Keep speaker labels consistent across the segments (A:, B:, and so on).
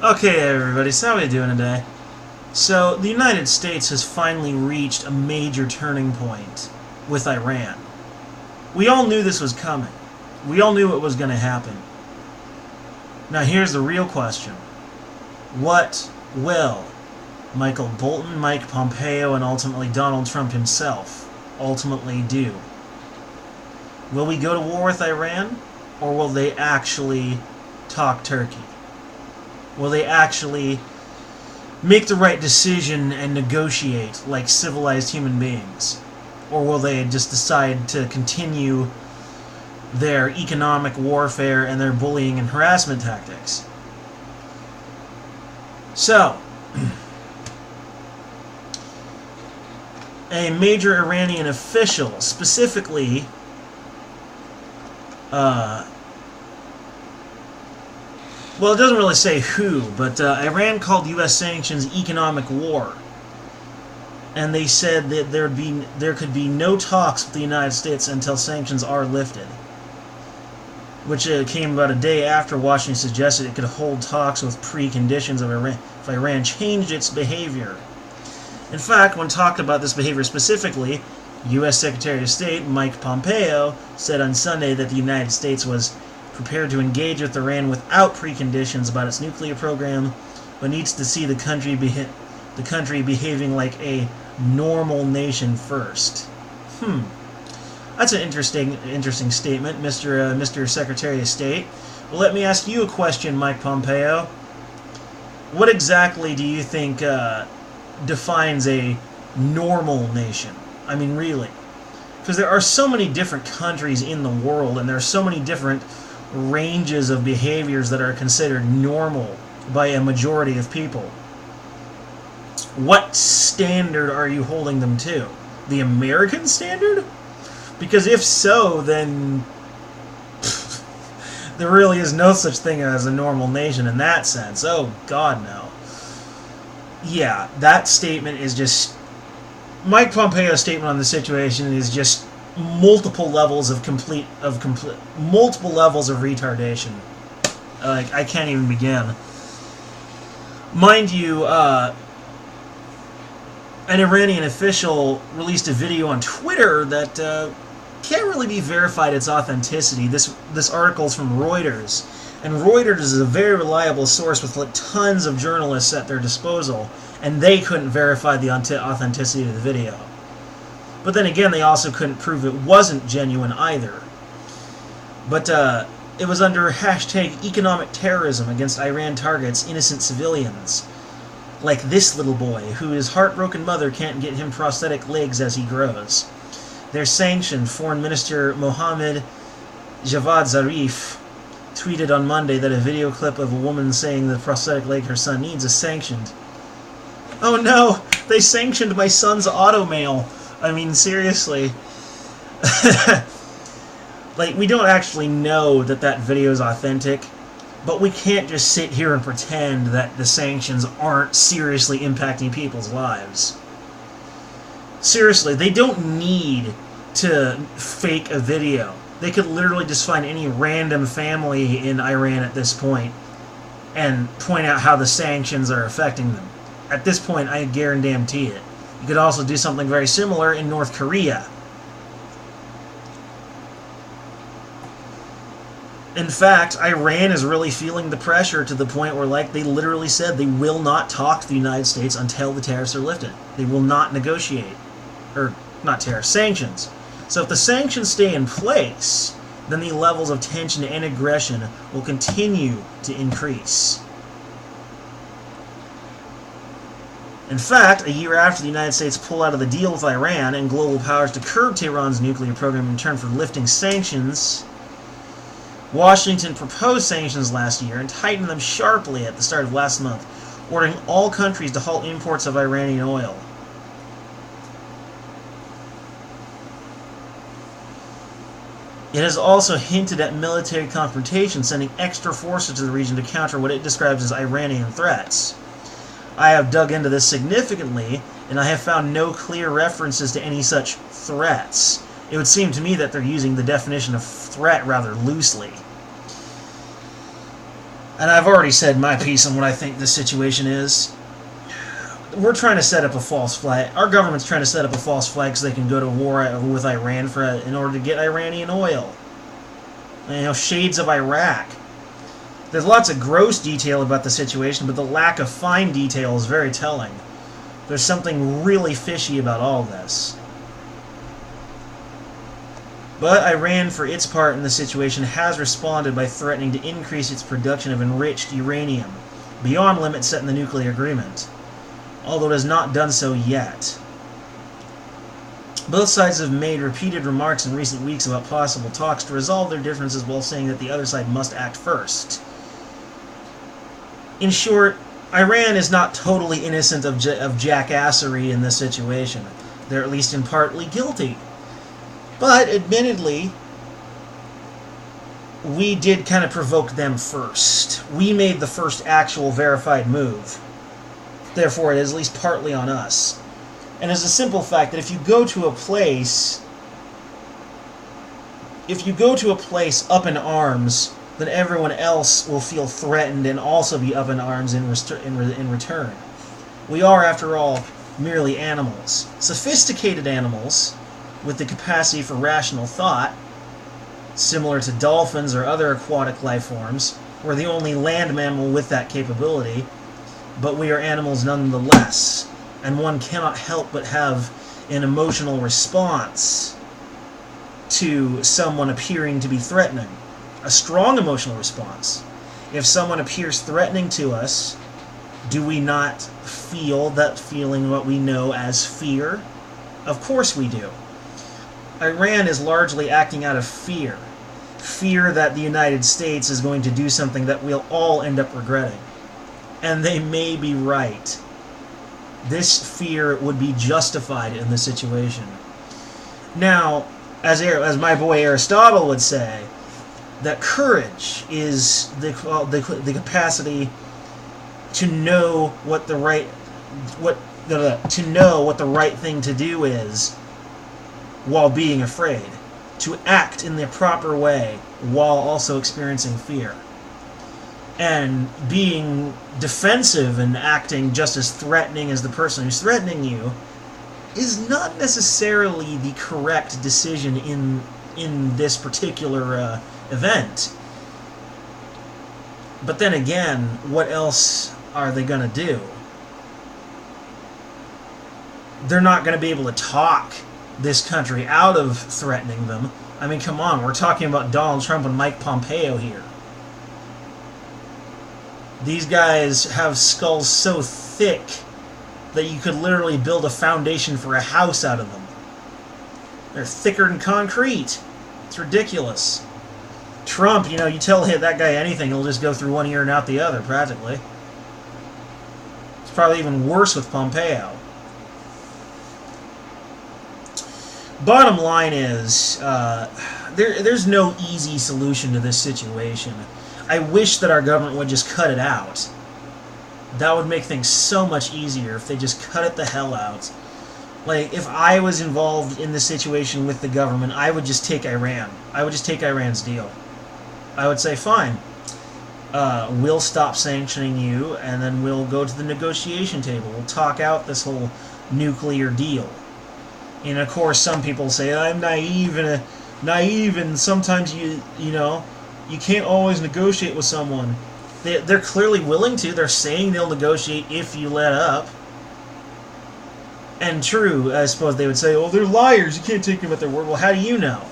A: Okay, everybody, so how are we doing today? So, the United States has finally reached a major turning point with Iran. We all knew this was coming. We all knew it was going to happen. Now, here's the real question. What will Michael Bolton, Mike Pompeo, and ultimately Donald Trump himself ultimately do? Will we go to war with Iran, or will they actually talk turkey? Will they actually make the right decision and negotiate like civilized human beings? Or will they just decide to continue their economic warfare and their bullying and harassment tactics? So, a major Iranian official, specifically well, it doesn't really say who, but Iran called U.S. sanctions economic war, and they said that there could be no talks with the United States until sanctions are lifted, which came about a day after Washington suggested it could hold talks with preconditions of Iran if Iran changed its behavior. In fact, when talked about this behavior specifically, U.S. Secretary of State Mike Pompeo said on Sunday that the United States was prepared to engage with Iran without preconditions about its nuclear program, but needs to see the country behaving like a normal nation first. That's an interesting statement, Mr. Secretary of State. Well, let me ask you a question, Mike Pompeo. What exactly do you think defines a normal nation? I mean, really. Because there are so many different countries in the world, and there are so many different ranges of behaviors that are considered normal by a majority of people. What standard are you holding them to? The American standard? Because if so, then there really is no such thing as a normal nation in that sense. Oh, God, no. Yeah, that statement is just... Mike Pompeo's statement on the situation is just multiple levels of multiple levels of retardation. I can't even begin. Mind you, an Iranian official released a video on Twitter that can't really be verified its authenticity. This article is from Reuters, and Reuters is a very reliable source with tons of journalists at their disposal, and they couldn't verify the authenticity of the video. But then again, they also couldn't prove it wasn't genuine either. But it was under hashtag economic terrorism against Iran targets innocent civilians. Like this little boy, who his heartbroken mother can't get him prosthetic legs as he grows. They're sanctioned. Foreign Minister Mohammad Javad Zarif tweeted on Monday that a video clip of a woman saying the prosthetic leg her son needs is sanctioned. Oh no! They sanctioned my son's automail! I mean, seriously. Like, we don't actually know that that video is authentic, but we can't just sit here and pretend that the sanctions aren't seriously impacting people's lives. Seriously, they don't need to fake a video. They could literally just find any random family in Iran at this point and point out how the sanctions are affecting them. At this point, I guarantee it. You could also do something very similar in North Korea. In fact, Iran is really feeling the pressure to the point where, like, they literally said they will not talk to the United States until the tariffs are lifted. They will not negotiate. Or, not tariffs, sanctions. So if the sanctions stay in place, then the levels of tension and aggression will continue to increase. In fact, a year after the United States pulled out of the deal with Iran and global powers to curb Tehran's nuclear program in return for lifting sanctions, Washington proposed sanctions last year and tightened them sharply at the start of last month, ordering all countries to halt imports of Iranian oil. It has also hinted at military confrontation, sending extra forces to the region to counter what it describes as Iranian threats. I have dug into this significantly, and I have found no clear references to any such threats. It would seem to me that they're using the definition of threat rather loosely. And I've already said my piece on what I think this situation is. We're trying to set up a false flag. Our government's trying to set up a false flag so they can go to war with Iran in order to get Iranian oil. Shades of Iraq. There's lots of gross detail about the situation, but the lack of fine detail is very telling. There's something really fishy about all this. But Iran, for its part in the situation, has responded by threatening to increase its production of enriched uranium, beyond limits set in the nuclear agreement, although it has not done so yet. Both sides have made repeated remarks in recent weeks about possible talks to resolve their differences while saying that the other side must act first. In short, Iran is not totally innocent of jackassery in this situation. They're at least in partly guilty. But, admittedly, we did kind of provoke them first. We made the first actual verified move. Therefore, it is at least partly on us. And it's a simple fact that if you go to a place up in arms, then everyone else will feel threatened and also be up in arms in return. We are, after all, merely animals. Sophisticated animals with the capacity for rational thought, similar to dolphins or other aquatic life forms. We're the only land mammal with that capability, but we are animals nonetheless, and one cannot help but have an emotional response to someone appearing to be threatening. A strong emotional response. If someone appears threatening to us, do we not feel that feeling, what we know as fear? Of course we do. Iran is largely acting out of fear. Fear that the United States is going to do something that we'll all end up regretting. And they may be right. This fear would be justified in the situation. Now, as my boy Aristotle would say, that courage is the capacity to know what the right thing to do is while being afraid, to act in the proper way while also experiencing fear. And being defensive and acting just as threatening as the person who's threatening you is not necessarily the correct decision in this particular event. But then again, what else are they going to do? They're not going to be able to talk this country out of threatening them. I mean, come on, we're talking about Donald Trump and Mike Pompeo here. These guys have skulls so thick that you could literally build a foundation for a house out of them. They're thicker than concrete. It's ridiculous. Trump, you tell that guy anything, he'll just go through one ear and out the other, practically. It's probably even worse with Pompeo. Bottom line is, there's no easy solution to this situation. I wish that our government would just cut it out. That would make things so much easier if they just cut it the hell out. Like, if I was involved in the situation with the government, I would just take Iran. I would just take Iran's deal. I would say, fine, we'll stop sanctioning you, and then we'll go to the negotiation table. We'll talk out this whole nuclear deal. And of course, some people say, I'm naive, and sometimes you can't always negotiate with someone. They're clearly willing to. They're saying they'll negotiate if you let up. And true, I suppose they would say, oh, they're liars. You can't take them at their word. Well, how do you know?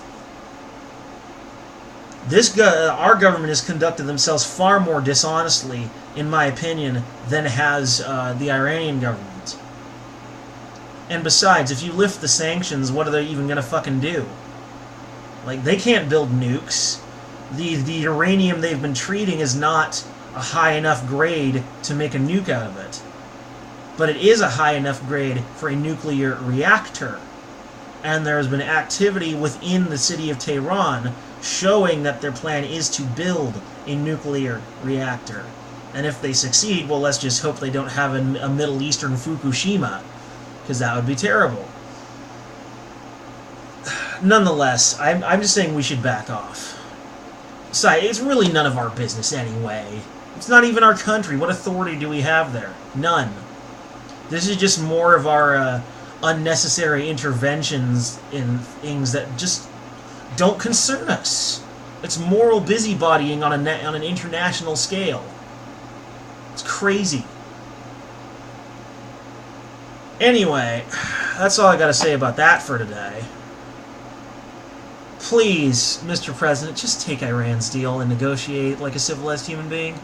A: Our government has conducted themselves far more dishonestly, in my opinion, than has the Iranian government. And besides, if you lift the sanctions, what are they even going to fucking do? Like, they can't build nukes. The uranium they've been treating is not a high enough grade to make a nuke out of it. But it is a high enough grade for a nuclear reactor. And there has been activity within the city of Tehran showing that their plan is to build a nuclear reactor. And if they succeed, well, let's just hope they don't have a Middle Eastern Fukushima, because that would be terrible. Nonetheless, I'm just saying we should back off. Besides, it's really none of our business anyway. It's not even our country. What authority do we have there? None. This is just more of our unnecessary interventions in things that just don't concern us. It's moral busybodying on an international scale. It's crazy. Anyway, that's all I got to say about that for today. Please, Mr. President, just take Iran's deal and negotiate like a civilized human being.